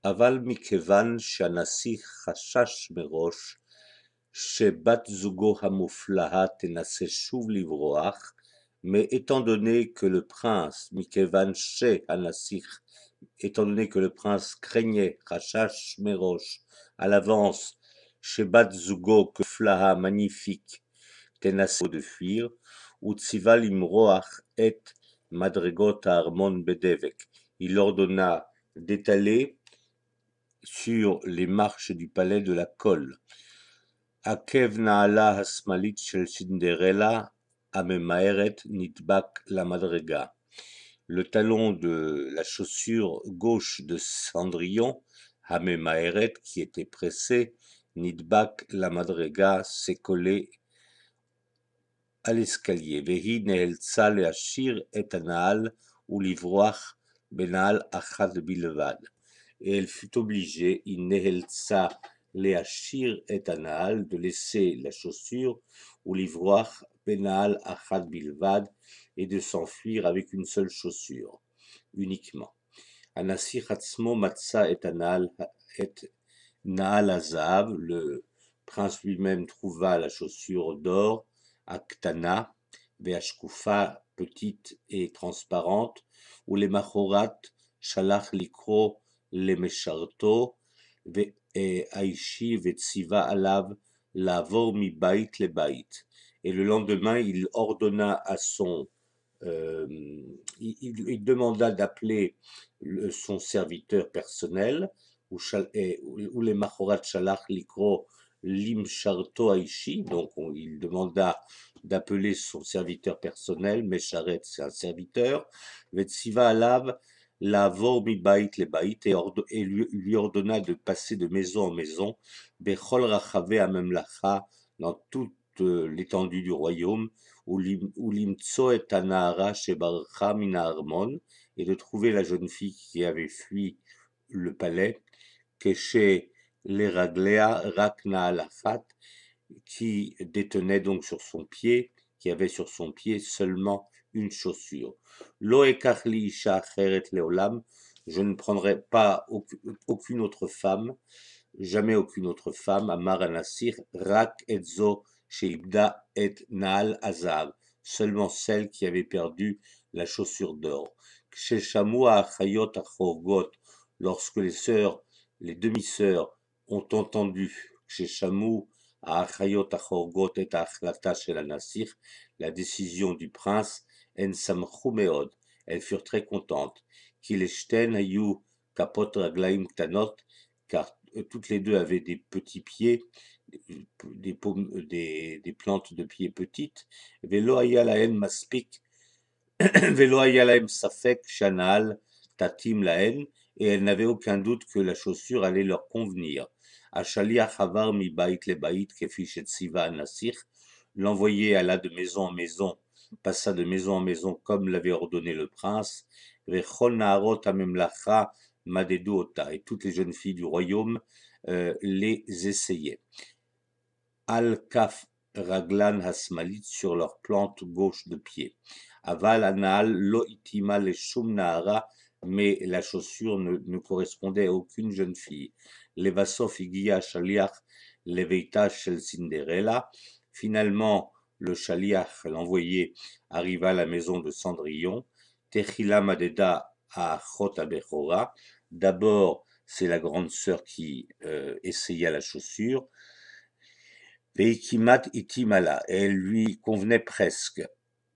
אבל מכיוון שהנסיך חשש מראש שבת זוגו המופלאה תנסה שוב לברוח, mais étant donné que le prince, étant donné que le prince craignait, Chachash Merosh, à l'avance, chez Bat Zugo, que Flaha magnifique, tenace de fuir, Utziva limroach et madregot Armon Bedevek. Il ordonna d'étaler sur les marches du palais de la colle. Akev Naala Hasmalit shel Cinderella Amemaeret Nitbak la Madrega. Le talon de la chaussure gauche de Cendrillon, Hamemaeret, qui était pressé, Nitbak la Madrega, s'est collé à l'escalier. Vehi neheltsa leashir et anaal ou livroach benal achad bilvad. Et elle fut obligée, in neheltsa leashir et anaal, de laisser la chaussure ou livroach benal achad bilvad, et de s'enfuir avec une seule chaussure, uniquement. Anasir Hatzmo Matsa et Naal Azav, le prince lui-même trouva la chaussure d'or, Aktana, Veashkufa, petite et transparente, ou les Machorat, Shalach Likro, les Mesharto, Aishi, Vetsiva Alav, Lavor mi Bait le Bait. Et le lendemain, il ordonna à son il demanda d'appeler son serviteur personnel, ou les Machorat Shalach Likro Lim Sharto Aishi, donc il demanda d'appeler son serviteur personnel, Mesharet c'est un serviteur, Vetsiva Alav Lavor mi Bait le Bait, et lui ordonna de passer de maison en maison, Bechol Rachave Amemlacha, dans toute l'étendue du royaume, ou limtso et anahara shebarcha min ha'armon, et de trouver la jeune fille qui avait fui le palais, keshe leraglea rak na'alachat, qui détenait donc sur son pied, qui avait sur son pied seulement une chaussure. Lo ekach li isha acheret leolam, je ne prendrai pas aucune autre femme, jamais aucune autre femme, Amar Anasir, rak etzo Sheibda et Naal Azav, seulement celle qui avait perdu la chaussure d'or. Kshéchamoua Achayot Achorgot, lorsque les demi-sœurs ont entendu Kshéchamou Achayot Achorgot et Achlata Shel Anasir, la décision du prince, En Samchou Meod, elles furent très contentes. Kileshten Hayu Kapot Raglaim Ktanot, car toutes les deux avaient des petits pieds, des plantes de pieds petites. Velo haya lahen maspik, velo haya lahem safek shanal tatim lahen, et elles n'avaient aucun doute que la chaussure allait leur convenir. Ashaliach havar mi bait le bait kefi shetsiva nasir, l'envoyé alla de maison en maison, passa de maison en maison comme l'avait ordonné le prince. Vechol naharot amemlacha madedu ota, et toutes les jeunes filles du royaume les essayaient. Al-Kaf Raglan Hasmalit, sur leur plante gauche de pied. Aval Anal Lo Itima le Shum Nahara, mais la chaussure ne correspondait à aucune jeune fille. Levasof Igia Shaliach Leveita Shel Cinderella. Finalement, le Shaliach, l'envoyé, arriva à la maison de Cendrillon. Techila Madeda à Achot Abechora. D'abord, c'est la grande sœur qui essaya la chaussure. Veikimat itimala, et elle lui convenait presque.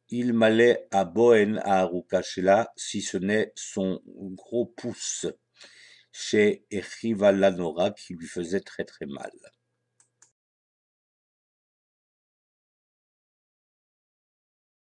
Il m'allait à Bohen à Arukashela, si ce n'est son gros pouce, chez Echiva Lanora, qui lui faisait très très mal.